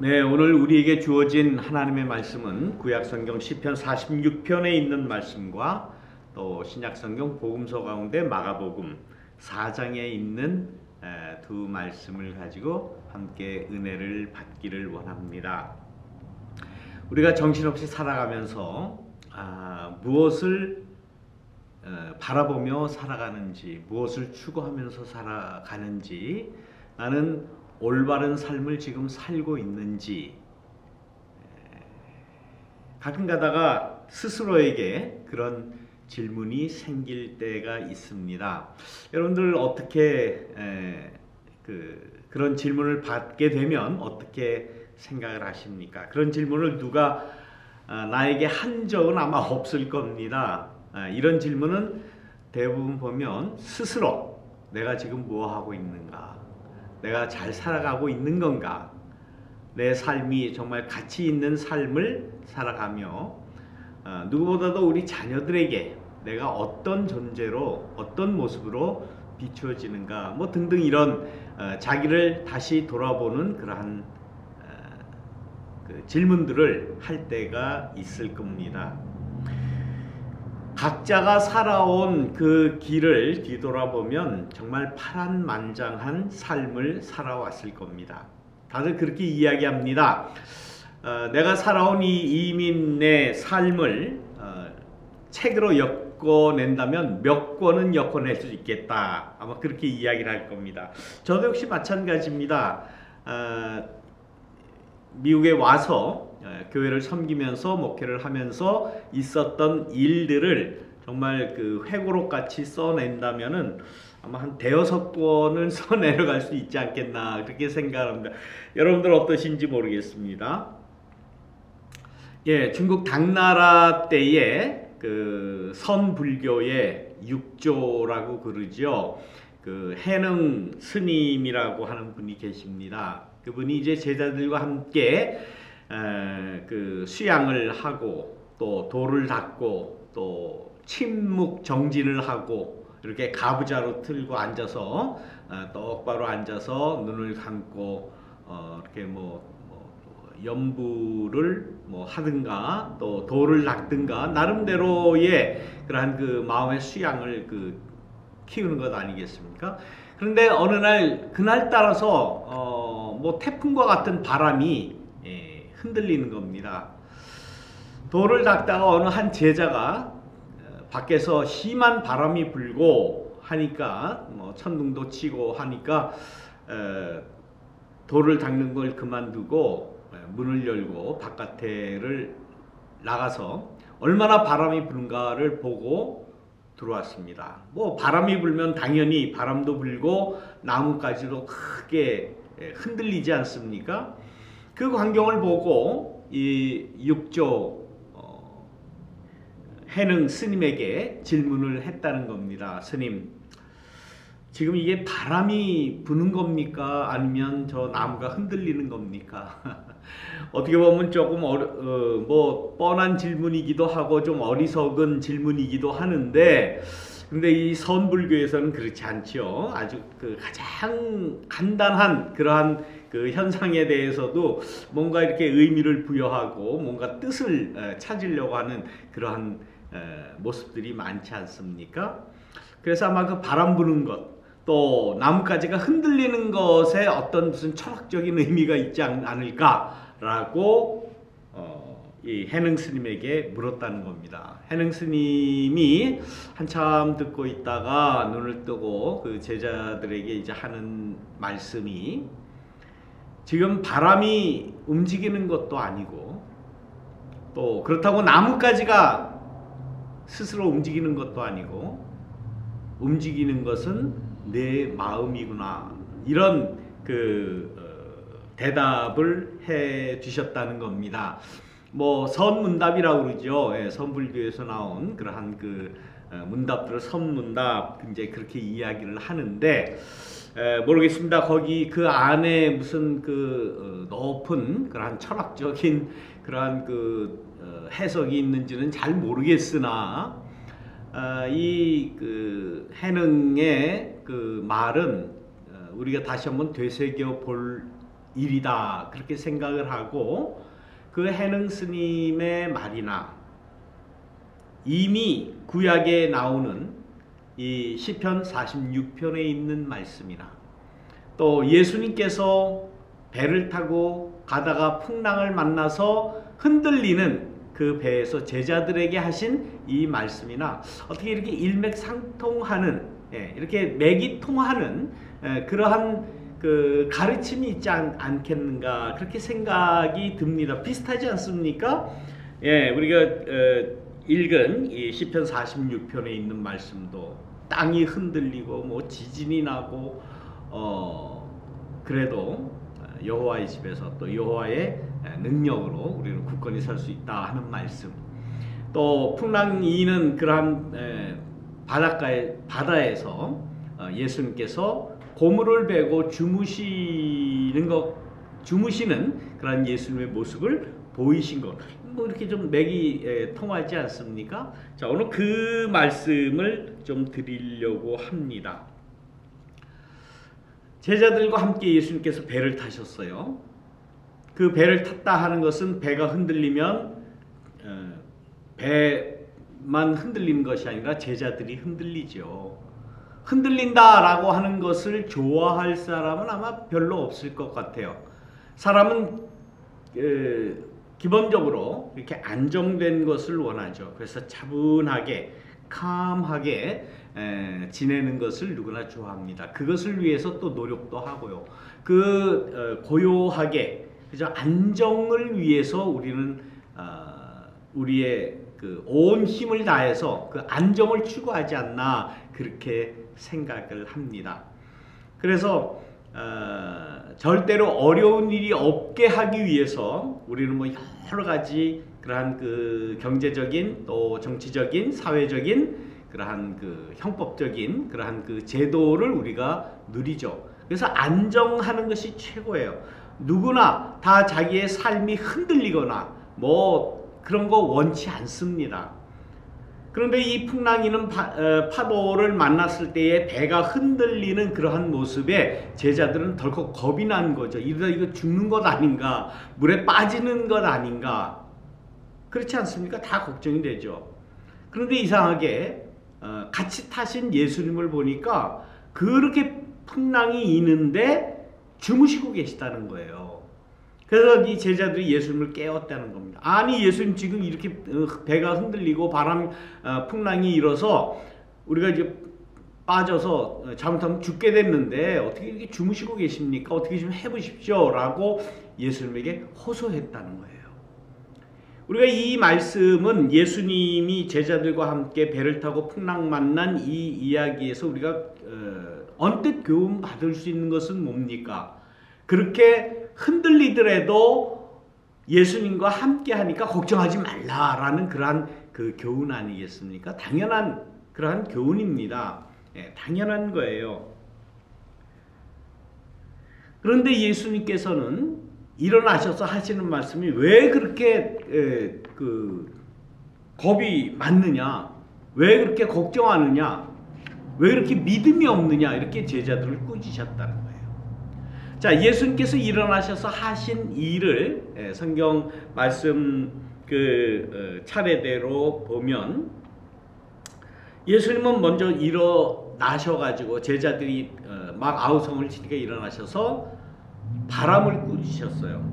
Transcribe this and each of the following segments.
네, 오늘 우리에게 주어진 하나님의 말씀은 구약성경 시편 46편에 있는 말씀과 또 신약성경 복음서 가운데 마가복음 4장에 있는 두 말씀을 가지고 함께 은혜를 받기를 원합니다. 우리가 정신없이 살아가면서 무엇을 바라보며 살아가는지, 무엇을 추구하면서 살아가는지, 나는 올바른 삶을 지금 살고 있는지 가끔 가다가 스스로에게 그런 질문이 생길 때가 있습니다. 여러분들 어떻게 그런 질문을 받게 되면 어떻게 생각을 하십니까? 그런 질문을 누가 나에게 한 적은 아마 없을 겁니다. 이런 질문은 대부분 보면 스스로 내가 지금 뭐 하고 있는가? 내가 잘 살아가고 있는 건가? 내 삶이 정말 가치 있는 삶을 살아가며 누구보다도 우리 자녀들에게 내가 어떤 존재로 어떤 모습으로 비추어지는가 뭐 등등 이런 자기를 다시 돌아보는 그러한 질문들을 할 때가 있을 겁니다. 각자가 살아온 그 길을 뒤돌아보면 정말 파란만장한 삶을 살아왔을 겁니다. 다들 그렇게 이야기합니다. 내가 살아온 이 이민의 삶을 책으로 엮어낸다면 몇 권은 엮어낼 수 있겠다. 아마 그렇게 이야기를 할 겁니다. 저도 역시 마찬가지입니다. 미국에 와서 교회를 섬기면서 목회를 하면서 있었던 일들을 정말 그 회고록 같이 써낸다면은 아마 한 대여섯 권을 써내려갈 수 있지 않겠나 그렇게 생각합니다. 여러분들 어떠신지 모르겠습니다. 예, 중국 당나라 때에 그 선불교의 육조라고 그러죠. 그 해능 스님이라고 하는 분이 계십니다. 그분이 이제 제자들과 함께 그 수양을 하고 또 돌을 닦고 또 침묵 정진을 하고 이렇게 가부좌로 틀고 앉아서 똑바로 앉아서 눈을 감고 이렇게 염불을 하든가 또 돌을 닦든가 나름대로의 그러한 그 마음의 수양을 키우는 것 아니겠습니까? 그런데 어느 날 그날 따라서 태풍과 같은 바람이 흔들리는 겁니다. 돌을 닦다가 어느 한 제자가 밖에서 심한 바람이 불고 하니까 천둥도 치고 하니까 돌을 닦는 걸 그만두고 문을 열고 바깥에를 나가서 얼마나 바람이 부는가를 보고 들어왔습니다. 바람이 불면 당연히 바람도 불고 나뭇가지도 크게 흔들리지 않습니까? 그 광경을 보고 이 육조 해능 스님에게 질문을 했다는 겁니다. 스님, 지금 이게 바람이 부는 겁니까? 아니면 저 나무가 흔들리는 겁니까? 어떻게 보면 조금 뻔한 질문이기도 하고 좀 어리석은 질문이기도 하는데, 근데 이 선불교에서는 그렇지 않죠. 아주 가장 간단한 그러한 그 현상에 대해서도 뭔가 이렇게 의미를 부여하고 뭔가 뜻을 찾으려고 하는 그러한 모습들이 많지 않습니까? 그래서 아마 그 바람 부는 것, 또 나뭇가지가 흔들리는 것에 어떤 무슨 철학적인 의미가 있지 않을까라고 이 해능 스님에게 물었다는 겁니다. 해능 스님이 한참 듣고 있다가 눈을 뜨고 그 제자들에게 이제 하는 말씀이 지금 바람이 움직이는 것도 아니고 또 그렇다고 나뭇가지가 스스로 움직이는 것도 아니고 움직이는 것은 내 마음이구나. 이런 대답을 해 주셨다는 겁니다. 선문답이라고 그러죠. 선불교에서 나온 그러한 문답들을 선문답 이제 그렇게 이야기를 하는데 모르겠습니다. 거기 그 안에 무슨 높은 그러한 철학적인 그러한 해석이 있는지는 잘 모르겠으나 이 해능의 말은 우리가 다시 한번 되새겨 볼 일이다 그렇게 생각을 하고 그 해능 스님의 말이나 이미 구약에 나오는 이 시편 46편에 있는 말씀이나 또 예수님께서 배를 타고 가다가 풍랑을 만나서 흔들리는 그 배에서 제자들에게 하신 이 말씀이나 어떻게 이렇게 일맥상통하는 이렇게 맥이 통하는 그러한 그 가르침이 있지 않겠는가 그렇게 생각이 듭니다. 비슷하지 않습니까? 우리가 읽은 이 시편 46편에 있는 말씀도 땅이 흔들리고 뭐 지진이 나고 그래도 여호와의 집에서 또 여호와의 능력으로 우리는 굳건히 설 수 있다 하는 말씀, 또 풍랑이는 그러한 바다에서 예수님께서 고물을 베고 주무시는 그런 예수님의 모습을 보이신 것, 뭐 이렇게 좀 맥이 통하지 않습니까? 자, 오늘 그 말씀을 좀 드리려고 합니다. 제자들과 함께 예수님께서 배를 타셨어요. 그 배를 탔다 하는 것은 배가 흔들리면 배만 흔들리는 것이 아니라 제자들이 흔들리죠. 흔들린다라고 하는 것을 좋아할 사람은 아마 별로 없을 것 같아요. 사람은 기본적으로 이렇게 안정된 것을 원하죠. 그래서 차분하게, 캄하게 지내는 것을 누구나 좋아합니다. 그것을 위해서 또 노력도 하고요. 고요하게, 그저 안정을 위해서 우리는 우리의 그 온 힘을 다해서 그 안정을 추구하지 않나 그렇게 생각을 합니다. 그래서 절대로 어려운 일이 없게 하기 위해서 우리는 뭐 여러 가지 그러한 그 경제적인 또 정치적인 사회적인 그러한 그 형법적인 그러한 그 제도를 우리가 누리죠. 그래서 안정하는 것이 최고예요. 누구나 다 자기의 삶이 흔들리거나 뭐 그런 거 원치 않습니다. 그런데 이 풍랑이는 파도를 만났을 때에 배가 흔들리는 그러한 모습에 제자들은 덜컥 겁이 난 거죠. 이러다 이거 죽는 것 아닌가, 물에 빠지는 것 아닌가, 그렇지 않습니까? 다 걱정이 되죠. 그런데 이상하게 같이 타신 예수님을 보니까 그렇게 풍랑이 있는데 주무시고 계시다는 거예요. 그래서 이 제자들이 예수님을 깨웠다는 겁니다. 아니, 예수님 지금 이렇게 배가 흔들리고 풍랑이 일어서 우리가 이제 빠져서 잘못하면 죽게 됐는데 어떻게 이렇게 주무시고 계십니까? 어떻게 좀 해보십시오 라고 예수님에게 호소했다는 거예요. 우리가 이 말씀은 예수님이 제자들과 함께 배를 타고 풍랑 만난 이 이야기에서 우리가 언뜻 교훈 받을 수 있는 것은 뭡니까? 그렇게 흔들리더라도 예수님과 함께 하니까 걱정하지 말라라는 그러한 그 교훈 아니겠습니까? 당연한 그러한 교훈입니다. 당연한 거예요. 그런데 예수님께서는 일어나셔서 하시는 말씀이 왜 그렇게 겁이 많느냐, 왜 그렇게 걱정하느냐, 왜 그렇게 믿음이 없느냐, 이렇게 제자들을 꾸짖으셨다는 거예요. 자, 예수님께서 일어나셔서 하신 일을 성경 말씀 차례대로 보면 예수님은 먼저 일어나셔가지고 제자들이 막 아우성을 치니까 일어나셔서 바람을 꾸짖으셨어요.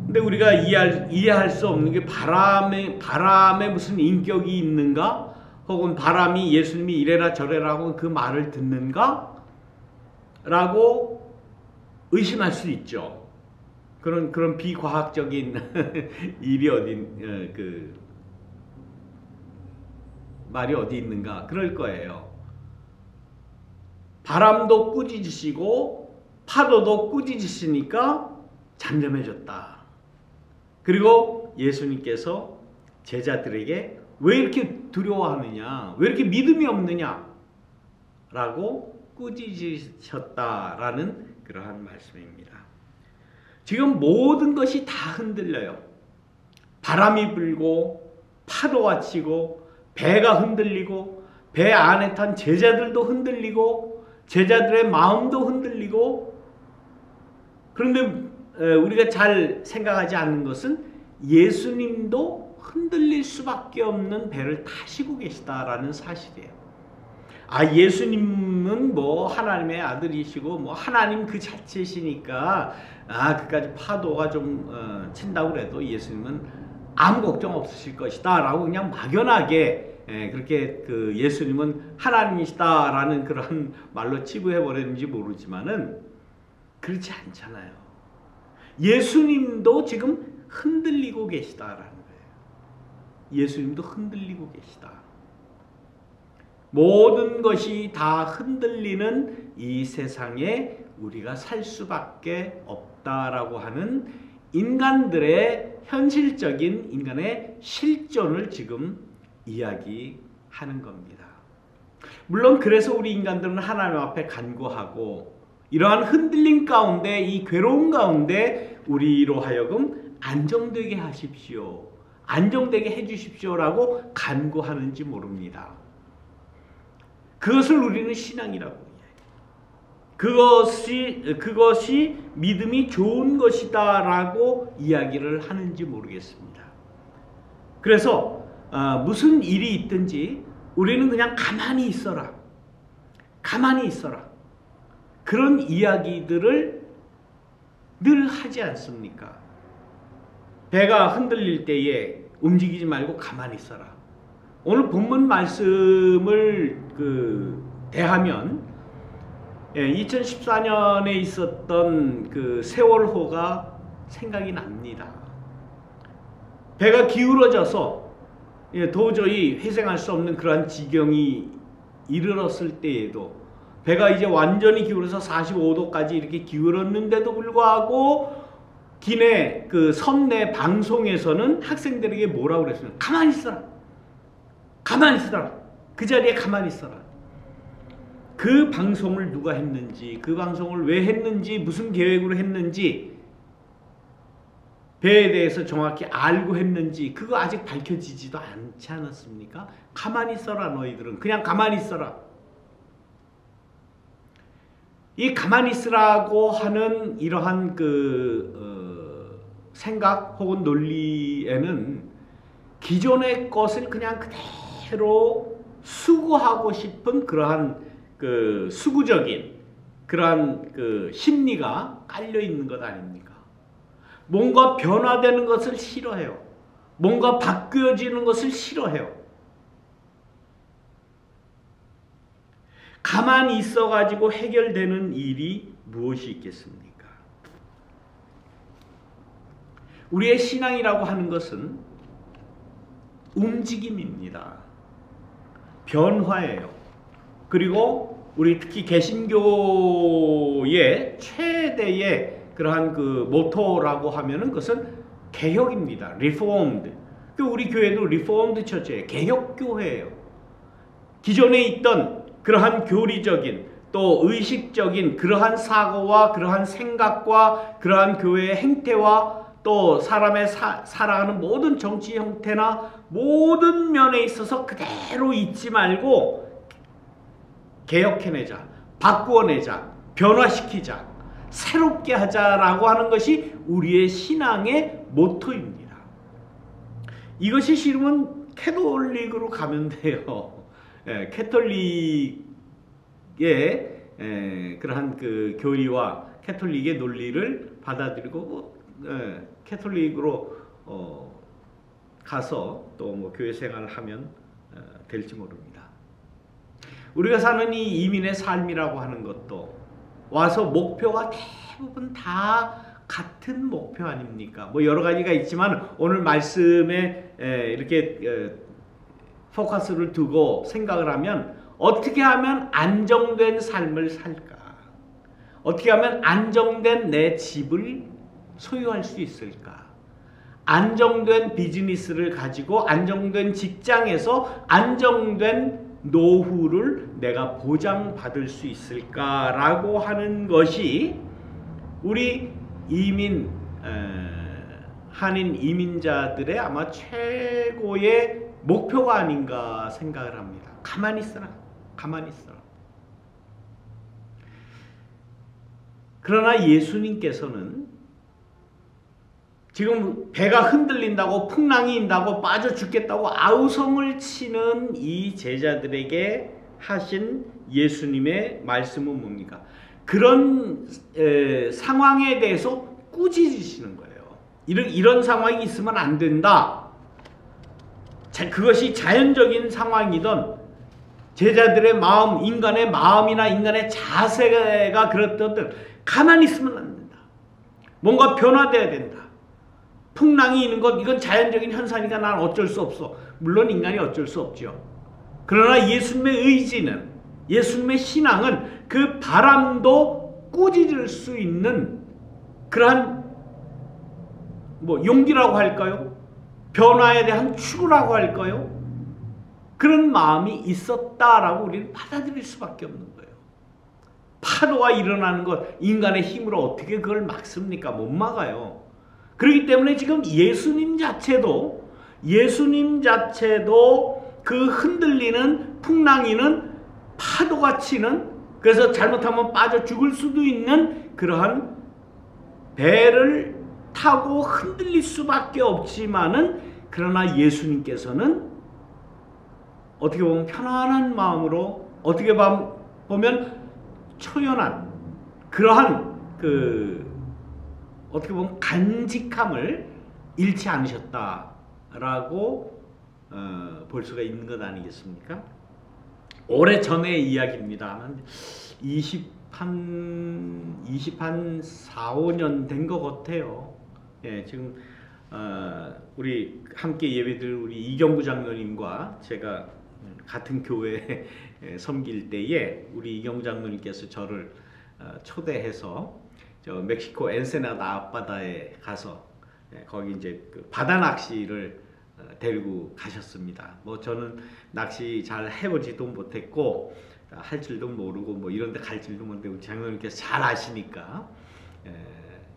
근데 우리가 이해할 수 없는 게 바람에 무슨 인격이 있는가? 혹은 바람이 예수님이 이래라 저래라 하고 그 말을 듣는가? 라고 의심할 수 있죠. 그런 비과학적인 일이 말이 어디 있는가? 그럴 거예요. 바람도 꾸짖으시고 파도도 꾸짖으시니까 잠잠해졌다. 그리고 예수님께서 제자들에게 왜 이렇게 두려워하느냐, 왜 이렇게 믿음이 없느냐 라고 꾸짖으셨다라는 그러한 말씀입니다. 지금 모든 것이 다 흔들려요. 바람이 불고 파도가 치고 배가 흔들리고 배 안에 탄 제자들도 흔들리고 제자들의 마음도 흔들리고 그런데 우리가 잘 생각하지 않는 것은 예수님도 흔들릴 수밖에 없는 배를 타시고 계시다라는 사실이에요. 예수님은 뭐 하나님의 아들이시고 뭐 하나님 그 자체시니까 그까지 파도가 좀 친다고 그래도 예수님은 아무 걱정 없으실 것이다 라고 그냥 막연하게 그렇게 그 예수님은 하나님이시다 라는 그런 말로 치부해 버렸는지 모르지만은 그렇지 않잖아요. 예수님도 지금 흔들리고 계시다라는 거예요. 예수님도 흔들리고 계시다. 모든 것이 다 흔들리는 이 세상에 우리가 살 수밖에 없다라고 하는 인간들의 현실적인 인간의 실존을 지금 이야기하는 겁니다. 물론 그래서 우리 인간들은 하나님 앞에 간구하고 이러한 흔들림 가운데 이 괴로움 가운데 우리로 하여금 안정되게 하십시오. 안정되게 해주십시오라고 간구하는지 모릅니다. 그것을 우리는 신앙이라고 해요. 그것이 믿음이 좋은 것이다라고 이야기를 하는지 모르겠습니다. 그래서 무슨 일이 있든지 우리는 그냥 가만히 있어라. 가만히 있어라. 그런 이야기들을 늘 하지 않습니까? 배가 흔들릴 때에 움직이지 말고 가만히 있어라. 오늘 본문 말씀을 대하면 2014년에 있었던 그 세월호가 생각이 납니다. 배가 기울어져서 도저히 회생할 수 없는 그러한 지경이 이르렀을 때에도 배가 이제 완전히 기울어서 45도까지 이렇게 기울었는데도 불구하고 기내 그 선내 방송에서는 학생들에게 뭐라고 그랬어요? 가만히 있어라. 가만히 있어라. 그 자리에 가만히 있어라. 그 방송을 누가 했는지, 그 방송을 왜 했는지, 무슨 계획으로 했는지, 배에 대해서 정확히 알고 했는지 그거 아직 밝혀지지도 않지 않았습니까? 가만히 있어라 너희들은. 그냥 가만히 있어라. 이 가만히 있으라고 하는 이러한 생각 혹은 논리에는 기존의 것을 그냥 그대로 수구하고 싶은 그러한 수구적인 그러한 심리가 깔려 있는 것 아닙니까? 뭔가 변화되는 것을 싫어해요. 뭔가 바뀌어지는 것을 싫어해요. 가만히 있어가지고 해결되는 일이 무엇이 있겠습니까? 우리의 신앙이라고 하는 것은 움직임입니다. 변화예요. 그리고 우리 특히 개신교의 최대의 그러한 모토라고 하면은 그것은 개혁입니다. 리포엄드. 우리 교회도 리포엄드 처치예요. 개혁교회예요. 기존에 있던 그러한 교리적인 또 의식적인 그러한 사고와 그러한 생각과 그러한 교회의 행태와 또 사람의 살아가는 모든 정치 형태나 모든 면에 있어서 그대로 있지 말고 개혁해내자, 바꾸어내자, 변화시키자, 새롭게 하자라고 하는 것이 우리의 신앙의 모토입니다. 이것이 싫으면 캐톨릭으로 가면 돼요. 캐톨릭의 그러한 교리와 캐톨릭의 논리를 받아들이고 캐톨릭으로 가서 또 뭐 교회 생활을 하면 될지 모릅니다. 우리가 사는 이 이민의 삶이라고 하는 것도 와서 목표가 대부분 다 같은 목표 아닙니까? 뭐 여러 가지가 있지만 오늘 말씀에 이렇게 포커스를 두고 생각을 하면 어떻게 하면 안정된 삶을 살까? 어떻게 하면 안정된 내 집을 소유할 수 있을까? 안정된 비즈니스를 가지고 안정된 직장에서 안정된 노후를 내가 보장받을 수 있을까라고 하는 것이 우리 한인 이민자들의 아마 최고의 목표가 아닌가 생각을 합니다. 가만히 있어라. 가만히 있어라. 그러나 예수님께서는 지금 배가 흔들린다고 풍랑이 인다고 빠져 죽겠다고 아우성을 치는 이 제자들에게 하신 예수님의 말씀은 뭡니까? 그런 상황에 대해서 꾸짖으시는 거예요. 이런 상황이 있으면 안 된다. 그것이 자연적인 상황이든 제자들의 마음, 인간의 마음이나 인간의 자세가 그렇든 가만히 있으면 안 된다. 뭔가 변화돼야 된다. 풍랑이 있는 것, 이건 자연적인 현상이니까 난 어쩔 수 없어. 물론 인간이 어쩔 수 없죠. 그러나 예수님의 의지는, 예수님의 신앙은 그 바람도 꾸짖을 수 있는 그러한 용기라고 할까요? 변화에 대한 추구라고 할까요? 그런 마음이 있었다라고 우리는 받아들일 수밖에 없는 거예요. 파도가 일어나는 것, 인간의 힘으로 어떻게 그걸 막습니까? 못 막아요. 그렇기 때문에 지금 예수님 자체도 그 흔들리는 풍랑이는 파도가 치는, 그래서 잘못하면 빠져 죽을 수도 있는 그러한 배를 타고 흔들릴 수밖에 없지만은, 그러나 예수님께서는 어떻게 보면 편안한 마음으로, 어떻게 보면 초연한 그러한 어떻게 보면 간직함을 잃지 않으셨다라고 볼 수가 있는 것 아니겠습니까? 오래 전의 이야기입니다. 한 4, 5년 된 것 같아요. 예, 지금 우리 함께 예배드릴 우리 이경구 장로님과 제가 같은 교회에 섬길 때에 우리 이경구 장로님께서 저를 초대해서 저 멕시코 엔세나다 앞바다에 가서 거기 이제 그 바다 낚시를 데리고 가셨습니다. 저는 낚시 잘 해보지도 못했고 할 줄도 모르고 이런 데 갈 줄도 모르는데 우리 장로님께서 잘 아시니까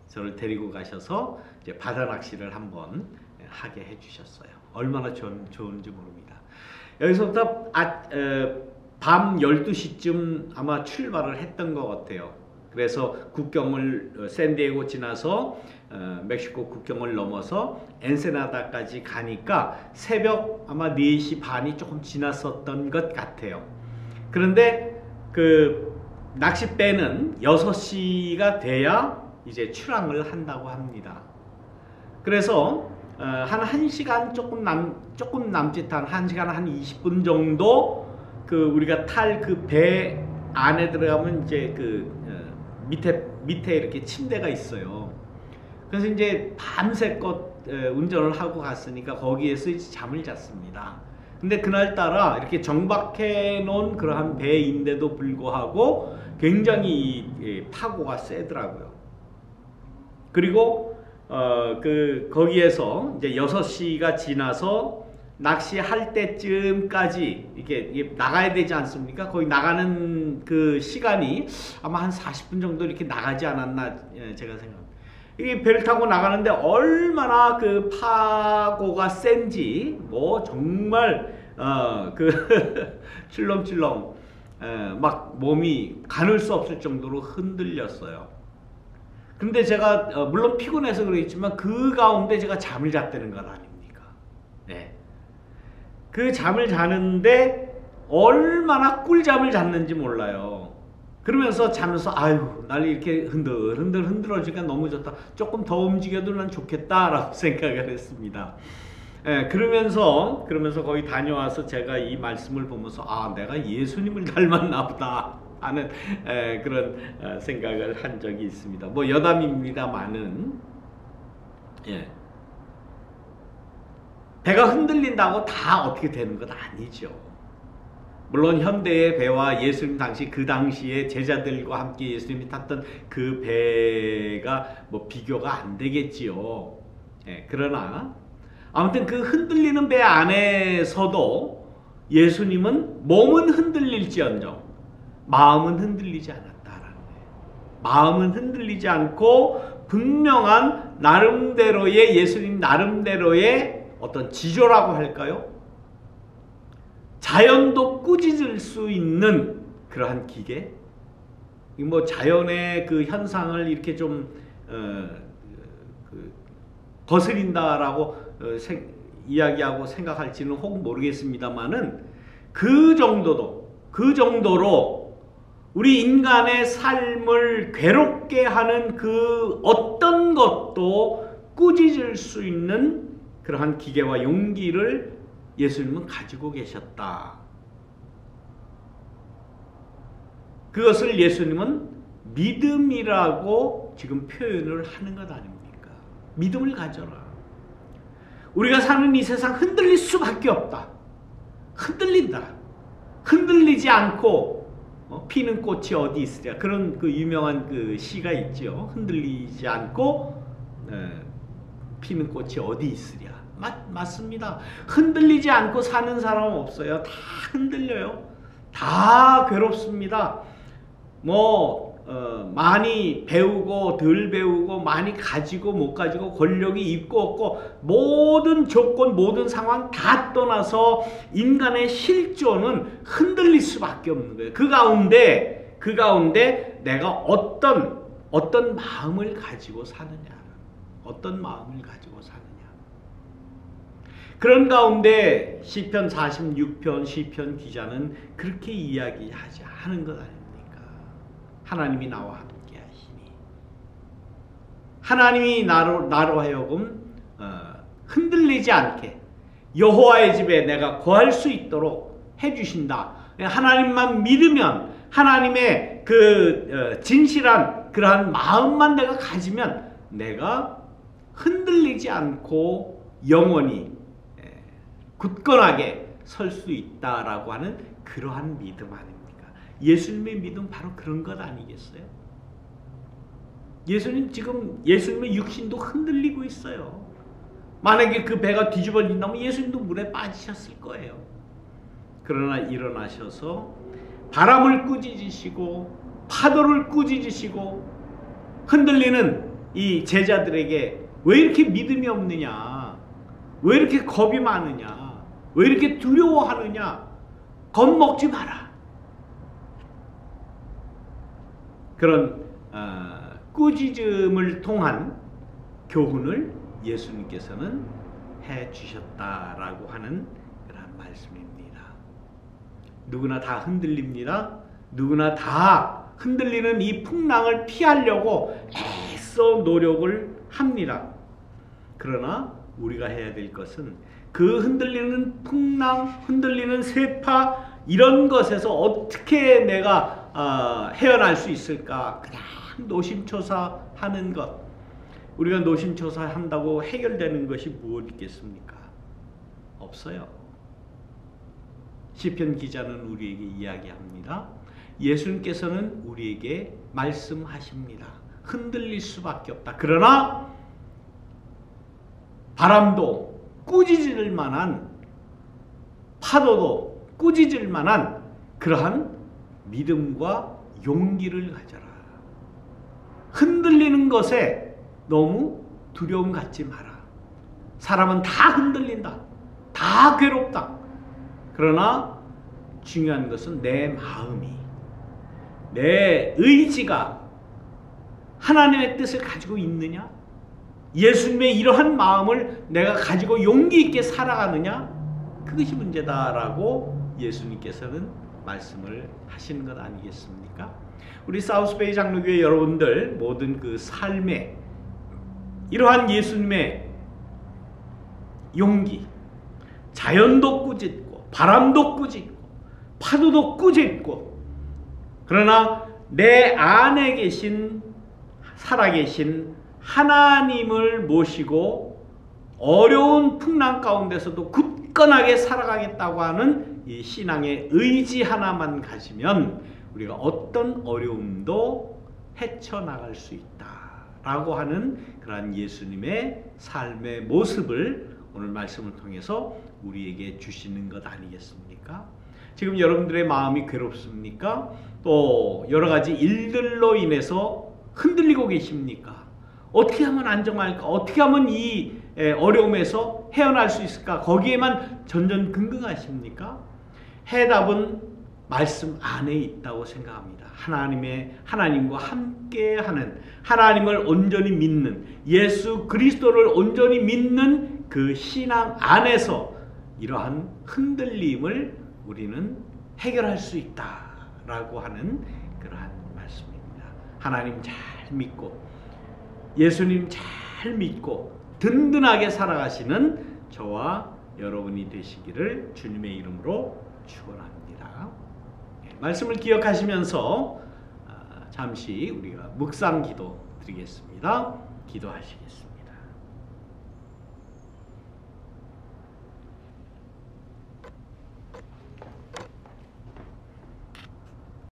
저를 데리고 가셔서 이제 바다 낚시를 한번 하게 해주셨어요. 얼마나 좋은지 모릅니다. 여기서부터 밤 12시쯤 아마 출발을 했던 것 같아요. 그래서 국경을 샌디에고 지나서 멕시코 국경을 넘어서 엔세나다까지 가니까 새벽 아마 4시 반이 조금 지났었던 것 같아요. 그런데 그 낚싯배는 6시가 돼야 이제 출항을 한다고 합니다. 그래서 한 1시간 조금 남짓한 1시간 한 20분 정도 우리가 탈 그 배 안에 들어가면 이제 밑에 이렇게 침대가 있어요. 그래서 이제 밤새껏 운전을 하고 갔으니까 거기에서 이제 잠을 잤습니다. 근데 그날따라 이렇게 정박해 놓은 그러한 배인데도 불구하고 굉장히 파고가 세더라고요. 그리고 거기에서 이제 6시가 지나서 낚시할 때쯤까지 이게 나가야 되지 않습니까? 거기 나가는 그 시간이 아마 한 40분 정도 이렇게 나가지 않았나 제가 생각합니다. 이 배를 타고 나가는데 얼마나 그 파고가 센지 정말 출렁출렁 막 몸이 가눌 수 없을 정도로 흔들렸어요. 근데 제가 물론 피곤해서 그러겠지만 그 가운데 제가 잠을 잤다는 것 아닙니까? 네. 그 잠을 자는데 얼마나 꿀잠을 잤는지 몰라요. 그러면서 자면서 아유 날 이렇게 흔들어지니까 너무 좋다. 조금 더 움직여도 난 좋겠다라고 생각을 했습니다. 예, 그러면서 거기 다녀와서 제가 이 말씀을 보면서 내가 예수님을 닮았나 보다 하는 그런 생각을 한 적이 있습니다. 여담입니다만은 배가 흔들린다고 다 어떻게 되는 건 아니죠. 물론 현대의 배와 예수님 그 당시에 제자들과 함께 예수님이 탔던 그 배가 비교가 안 되겠지요. 그러나 아무튼 그 흔들리는 배 안에서도 예수님은 몸은 흔들릴지언정 마음은 흔들리지 않았다라는 거예요. 마음은 흔들리지 않고 분명한 나름대로의 예수님 나름대로의 어떤 지조라고 할까요? 자연도 꾸짖을 수 있는 그러한 기계, 뭐 자연의 그 현상을 이렇게 좀 거스린다라고 이야기하고 생각할지는 혹 모르겠습니다만은 그 정도로 우리 인간의 삶을 괴롭게 하는 그 어떤 것도 꾸짖을 수 있는 그러한 기계와 용기를 예수님은 가지고 계셨다. 그것을 예수님은 믿음이라고 지금 표현을 하는 것 아닙니까? 믿음을 가져라. 우리가 사는 이 세상 흔들릴 수밖에 없다. 흔들린다. 흔들리지 않고 피는 꽃이 어디 있으랴. 그런 그 유명한 그 시가 있죠. 흔들리지 않고 피는 꽃이 어디 있으랴. 맞습니다. 흔들리지 않고 사는 사람은 없어요. 다 흔들려요. 다 괴롭습니다. 많이 배우고 덜 배우고 많이 가지고 못 가지고 권력이 있고 없고 모든 조건 모든 상황 다 떠나서 인간의 실존은 흔들릴 수밖에 없는 거예요. 그 가운데 내가 어떤 마음을 가지고 사느냐, 어떤 마음을 가지고 사느냐. 그런 가운데 시편 46편 시편 기자는 그렇게 이야기하지 하는 것 아닙니까? 하나님이 나와 함께 하시니 하나님이 나로 하여금 흔들리지 않게 여호와의 집에 내가 거할 수 있도록 해주신다. 하나님만 믿으면 하나님의 그 진실한 그러한 마음만 내가 가지면 내가 흔들리지 않고 영원히 굳건하게 설 수 있다라고 하는 그러한 믿음 아닙니까? 예수님의 믿음 바로 그런 것 아니겠어요? 예수님의 육신도 흔들리고 있어요. 만약에 그 배가 뒤집어진다면 예수님도 물에 빠지셨을 거예요. 그러나 일어나셔서 바람을 꾸짖으시고 파도를 꾸짖으시고 흔들리는 이 제자들에게 왜 이렇게 믿음이 없느냐? 왜 이렇게 겁이 많으냐? 왜 이렇게 두려워하느냐? 겁먹지 마라. 그런 꾸짖음을 통한 교훈을 예수님께서는 해주셨다라고 하는 그런 말씀입니다. 누구나 다 흔들립니다. 누구나 다 흔들리는 이 풍랑을 피하려고 애써 노력을 합니다. 그러나 우리가 해야 될 것은 그 흔들리는 풍랑, 흔들리는 세파 이런 것에서 어떻게 내가 헤어날 수 있을까? 그냥 노심초사하는 것. 우리가 노심초사한다고 해결되는 것이 무엇이겠습니까? 없어요. 시편 기자는 우리에게 이야기합니다. 예수님께서는 우리에게 말씀하십니다. 흔들릴 수밖에 없다. 그러나 바람도 꾸짖을 만한, 파도도 꾸짖을 만한 그러한 믿음과 용기를 가져라. 흔들리는 것에 너무 두려움 갖지 마라. 사람은 다 흔들린다. 다 괴롭다. 그러나 중요한 것은 내 마음이, 내 의지가 하나님의 뜻을 가지고 있느냐? 예수님의 이러한 마음을 내가 가지고 용기 있게 살아가느냐? 그것이 문제다라고 예수님께서는 말씀을 하시는 것 아니겠습니까? 우리 사우스베이 장로교회 여러분들 모든 그 삶에 이러한 예수님의 용기, 자연도 꾸짖고 바람도 꾸짖고 파도도 꾸짖고, 그러나 내 안에 계신 살아계신 하나님을 모시고 어려운 풍랑 가운데서도 굳건하게 살아가겠다고 하는 이 신앙의 의지 하나만 가지면 우리가 어떤 어려움도 헤쳐나갈 수 있다라고 하는 그러한 예수님의 삶의 모습을 오늘 말씀을 통해서 우리에게 주시는 것 아니겠습니까? 지금 여러분들의 마음이 괴롭습니까? 또 여러 가지 일들로 인해서 흔들리고 계십니까? 어떻게 하면 안정할까? 어떻게 하면 이 어려움에서 헤어날 수 있을까? 거기에만 전전긍긍하십니까? 해답은 말씀 안에 있다고 생각합니다. 하나님과 함께하는, 하나님을 온전히 믿는, 예수 그리스도를 온전히 믿는 그 신앙 안에서 이러한 흔들림을 우리는 해결할 수 있다라고 하는 그러한 말씀입니다. 하나님 잘 믿고 예수님 잘 믿고 든든하게 살아가시는 저와 여러분이 되시기를 주님의 이름으로 축원합니다. 말씀을 기억하시면서 잠시 우리가 묵상 기도 드리겠습니다. 기도하시겠습니다.